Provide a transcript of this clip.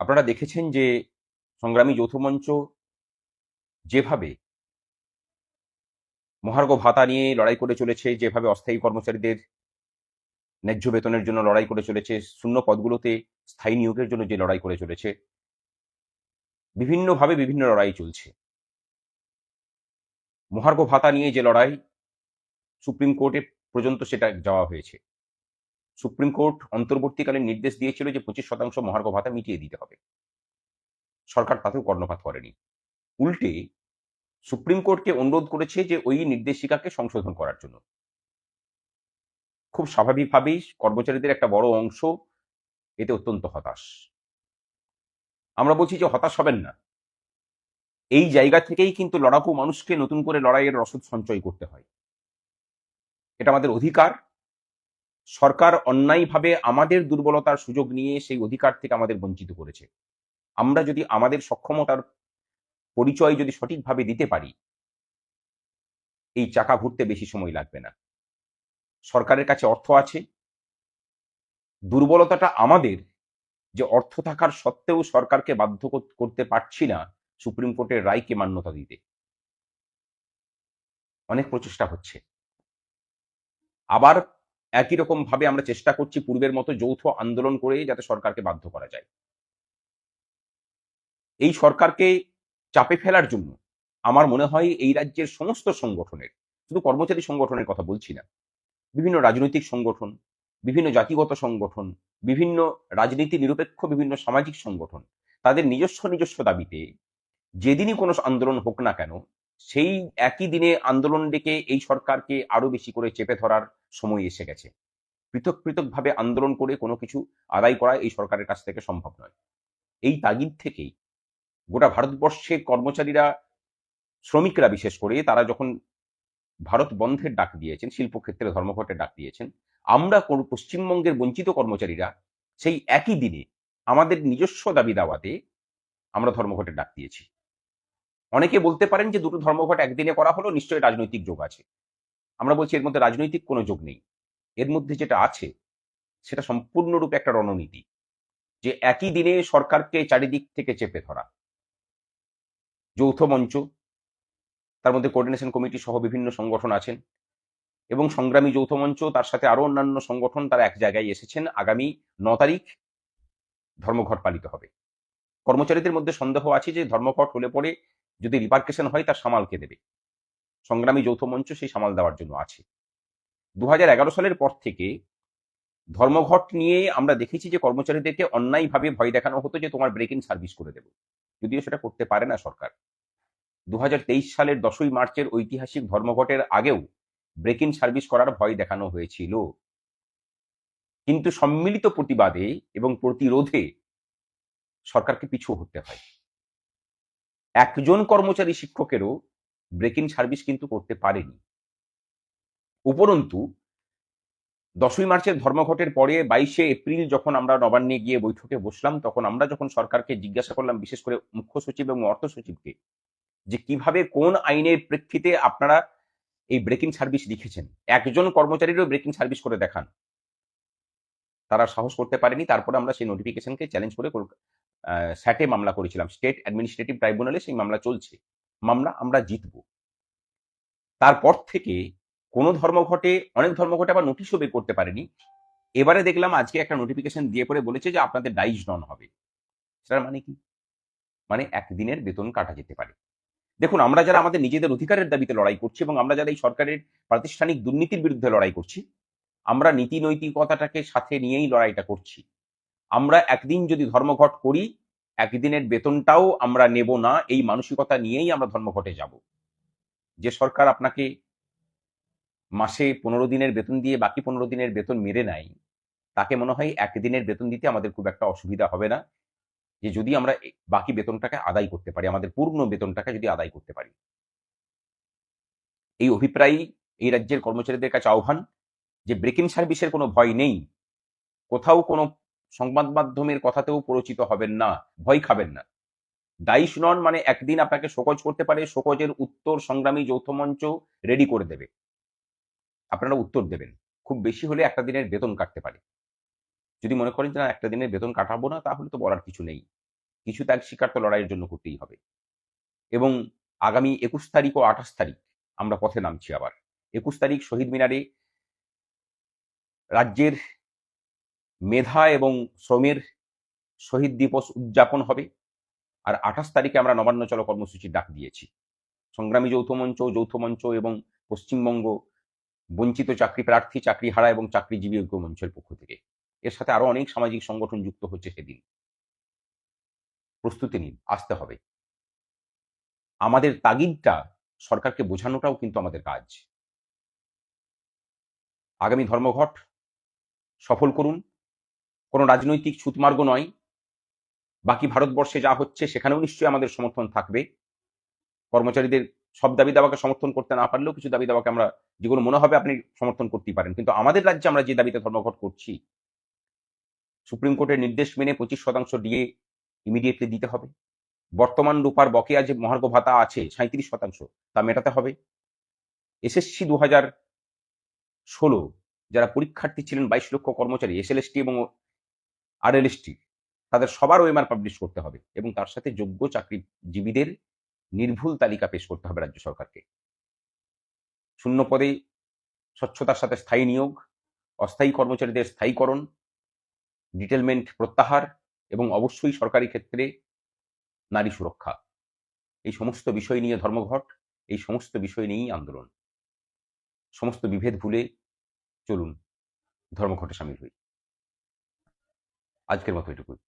আপনারা দেখেছেন যে সংগ্রামী যৌথ মঞ্চ যেভাবে মহার্ঘ ভাতা নিয়ে লড়াই করে চলেছে, যেভাবে অস্থায়ী কর্মচারীদের ন্যায্য বেতনের জন্য লড়াই করে চলেছে, শূন্য পদগুলোতে স্থায়ী নিয়োগের জন্য যে লড়াই করে চলেছে, বিভিন্নভাবে বিভিন্ন লড়াই চলছে। মহার্ঘ ভাতা নিয়ে যে লড়াই, সুপ্রিম কোর্টে পর্যন্ত সেটা যাওয়া হয়েছে। সুপ্রিম কোর্ট অন্তর্বর্তীকালীন নির্দেশ দিয়েছিল যে 25% মহার্ঘ ভাতা মিটিয়ে দিতে হবে। সরকার তাতেও কর্ণপাত করেনি। উল্টে সুপ্রিম কোর্টকে অনুরোধ করেছে যে ওই নির্দেশিকাকে সংশোধন করার জন্য। খুব স্বাভাবিকভাবেই কর্মচারীদের একটা বড় অংশ এতে অত্যন্ত হতাশ। আমরা বলছি যে হতাশ হবেন না। এই জায়গা থেকেই কিন্তু লড়াকু মানুষকে নতুন করে লড়াইয়ের রসদ সঞ্চয় করতে হয়। এটা আমাদের অধিকার। সরকার অন্যায়ভাবে আমাদের দুর্বলতার সুযোগ নিয়ে সেই অধিকার থেকে আমাদের বঞ্চিত করেছে। আমরা যদি আমাদের সক্ষমতার পরিচয় যদি সঠিকভাবে দিতে পারি, এই চাকা ঘুরতে বেশি সময় লাগবে না। সরকারের কাছে অর্থ আছে। দুর্বলতাটা আমাদের, যে অর্থ থাকার সত্ত্বেও সরকারকে বাধ্য করতে পারছি না সুপ্রিম কোর্টের রায়কে মান্যতা দিতে। অনেক প্রচেষ্টা হচ্ছে। আবার একই রকম ভাবে আমরা চেষ্টা করছি পূর্বের মতো যৌথ আন্দোলন করে যাতে সরকারকে বাধ্য করা যায়। এই সরকারকে চাপে ফেলার জন্য আমার মনে হয় এই রাজ্যের সমস্ত সংগঠনের, শুধু কর্মচারী সংগঠনের কথা বলছি না, বিভিন্ন রাজনৈতিক সংগঠন, বিভিন্ন জাতিগত সংগঠন, বিভিন্ন রাজনীতি নিরপেক্ষ বিভিন্ন সামাজিক সংগঠন, তাদের নিজস্ব নিজস্ব দাবিতে যেদিনই কোনো আন্দোলন হোক না কেন, সেই একই দিনে আন্দোলন ডেকে এই সরকারকে আরো বেশি করে চেপে ধরার সময় এসে গেছে। পৃথক পৃথকভাবে আন্দোলন করে কোনো কিছু আদায় করা এই সরকারের কাছ থেকে সম্ভব নয়। এই তাগিদ থেকেই গোটা ভারতবর্ষের কর্মচারীরা, শ্রমিকরা বিশেষ করে, তারা যখন ভারত বন্ধের ডাক দিয়েছেন, শিল্পক্ষেত্রে ধর্মঘটের ডাক দিয়েছেন, আমরা পশ্চিমবঙ্গের বঞ্চিত কর্মচারীরা সেই একই দিনে আমাদের নিজস্ব দাবি দাওয়াতে আমরা ধর্মঘটের ডাক দিয়েছি। অনেকে বলতে পারেন যে দুটো ধর্মঘট একদিনে করা হলো, নিশ্চয়ই রাজনৈতিক যোগ আছে। আমরা বলছি এর মধ্যে রাজনৈতিক কোনো যোগ নেই। এর মধ্যে যেটা আছে সেটা সম্পূর্ণরূপে একটা রণনীতি, যে একই দিনে সরকারকে চারিদিক থেকে চেপে ধরা। যৌথ মঞ্চ, তার মধ্যে কোঅর্ডিনেশন কমিটি সহ বিভিন্ন সংগঠন আছেন, এবং সংগ্রামী যৌথ মঞ্চ, তার সাথে আরো অন্যান্য সংগঠন, তারা এক জায়গায় এসেছেন। আগামী 9 তারিখ ধর্মঘট পালিত হবে। কর্মচারীদের মধ্যে সন্দেহ আছে যে ধর্মঘট হলে পরে যদি রিপার্কেশন হয় তার সামাল কে দেবে। সংগ্রামী যৌথ মঞ্চ সেই সামাল দেওয়ার জন্য আছে। 2011 সালের পর থেকে ধর্মঘট নিয়ে আমরা দেখেছি যে কর্মচারীদেরকে অন্যায়ভাবে ভয় দেখানো হতো যে তোমার ব্রেক ইন সার্ভিস করে দেব, যদিও সেটা করতে পারে না সরকার। 2023 সালের 10ই মার্চের ঐতিহাসিক ধর্মঘটের আগেও ব্রেক ইন সার্ভিস করার ভয় দেখানো হয়েছিল, কিন্তু সম্মিলিত প্রতিবাদে এবং প্রতিরোধে সরকারকে পিছু হটতে হয়। একজন কর্মচারী শিক্ষকেরও ব্রেক ইন সার্ভিস কিন্তু করতে পারেনি। উপরন্তু 10ই মার্চের ধর্মঘটের পরে 22শে এপ্রিল যখন আমরা নবান্নে গিয়ে বৈঠকে বসলাম, তখন আমরা যখন সরকারকে জিজ্ঞাসা করলাম, বিশেষ করে মুখ্য সচিব এবং অর্থ সচিবকে, যে কিভাবে কোন আইনের প্রেক্ষিতে আপনারা এই ব্রেক ইন সার্ভিস লিখেছেন, একজন কর্মচারীরও ব্রেক ইন সার্ভিস করে দেখান। তারা সাহস করতে পারেনি। তারপরে আমরা সেই নোটিফিকেশনকে চ্যালেঞ্জ করে স্যাটে মামলা করেছিলাম, স্টেট অ্যাডমিনিস্ট্রেটিভ ট্রাইব্যুনালে সেই মামলা চলছে। মামলা আমরা জিতব। তারপর থেকে কোনো ধর্মঘটে, অনেক ধর্মঘটে আবার নোটিশও বের করতে পারেনি। এবারে দেখলাম আজকে একটা নোটিফিকেশন দিয়ে পরে বলেছে যে আপনাদের ডাইজ নন হবে। সেটার মানে কি? মানে একদিনের বেতন কাটা যেতে পারে। দেখুন, আমরা যারা আমাদের নিজেদের অধিকারের দাবিতে লড়াই করছি এবং আমরা যারা এই সরকারের প্রাতিষ্ঠানিক দুর্নীতির বিরুদ্ধে লড়াই করছি, আমরা নীতি নৈতিকতাটাকে সাথে নিয়েই লড়াইটা করছি। আমরা একদিন যদি ধর্মঘট করি, একদিনের বেতনটাও আমরা নেব না, এই মানসিকতা নিয়েই আমরা ধর্মঘটে যাব। যে সরকার আপনাকে মাসে 15 দিনের বেতন দিয়ে বাকি 15 দিনের বেতন মেরে নেয়, তাকে মনে হয় একদিনের বেতন দিতে আমাদের খুব একটা অসুবিধা হবে না, যে যদি আমরা বাকি বেতনটাকে আদায় করতে পারি, আমাদের পূর্ণ বেতনটাকে যদি আদায় করতে পারি। এই অভিপ্রায়ই এই রাজ্যের কর্মচারীদের কাছে আহ্বান, যে ব্রেক ইন সার্ভিসের কোনো ভয় নেই। কোথাও কোনো সংবাদ মাধ্যমের কথাতেও পরিচিত হবেন না, ভয় খাবেন না। দায়িশ নন মানে একদিন আপনাকে শোকজ করতে পারে, শোকজের উত্তর সংগ্রামী যৌথ মঞ্চ রেডি করে দেবে, আপনারা উত্তর দেবেন। খুব বেশি হলে একটা দিনের বেতন কাটতে পারে। যদি মনে করেন যে না, একটা দিনের বেতন কাটাবো না, তাহলে তো বলার কিছু নেই। কিছু ত্যাগ স্বীকার তো লড়াইয়ের জন্য করতেই হবে। এবং আগামী ২১ তারিখ ও ২৮ তারিখ আমরা পথে নামছি আবার। ২১ তারিখ শহীদ মিনারে রাজ্যের মেধা এবং শ্রমের শহীদ দিবস উদযাপন হবে। আর ২৮ তারিখে আমরা নবান্ন চলো কর্মসূচির ডাক দিয়েছি। সংগ্রামী যৌথ মঞ্চ এবং পশ্চিমবঙ্গ বঞ্চিত চাকরি প্রার্থী, চাকরিহারা এবং চাকরিজীবী ঐক্য মঞ্চের পক্ষ থেকে। এর সাথে আরো অনেক সামাজিক সংগঠন যুক্ত হচ্ছে সেদিন। প্রস্তুতি নিন, আসতে হবে। আমাদের তাগিদটা সরকারকে বোঝানোটাও কিন্তু আমাদের কাজ। আগামী ধর্মঘট সফল করুন। কোনো রাজনৈতিক ছুতমার্গ নয়। বাকি ভারতবর্ষে যা হচ্ছে সেখানেও নিশ্চয়ই আমাদের সমর্থন থাকবে। কর্মচারীদের সব দাবি দাওয়াকে সমর্থন করতে না পারলেও কিছু দাবি দাওয়াকে আমরা, যেগুলো মনে হবে আপনি সমর্থন করতেই পারেন, কিন্তু আমাদের রাজ্যে আমরা যে দাবিতে ধর্মঘট করছি, সুপ্রিম কোর্টের নির্দেশ মেনে 25% ডিএ ইমিডিয়েটলি দিতে হবে। বর্তমান রূপার বকেয়া যে মহার্ঘ ভাতা আছে 37%, তা মেটাতে হবে। এসএসসি 2016 যারা পরীক্ষার্থী ছিলেন 22 লক্ষ কর্মচারী, এসএলএসটি এবং আরএলএসটি, তাদের সবার ওএমআর পাবলিশ করতে হবে এবং তার সাথে যোগ্য চাকরিজীবীদের নির্ভুল তালিকা পেশ করতে হবে রাজ্য সরকারকে। শূন্য পদে স্বচ্ছতার সাথে স্থায়ী নিয়োগ, অস্থায়ী কর্মচারীদের স্থায়ীকরণ, ডিটেলমেন্ট প্রত্যাহার এবং অবশ্যই সরকারি ক্ষেত্রে নারী সুরক্ষা। এই সমস্ত বিষয় নিয়ে ধর্মঘট, এই সমস্ত বিষয় নিয়েই আন্দোলন। সমস্ত বিভেদ ভুলে চলুন ধর্মঘটে সামিল হই। আজকের মতো এটুকুই।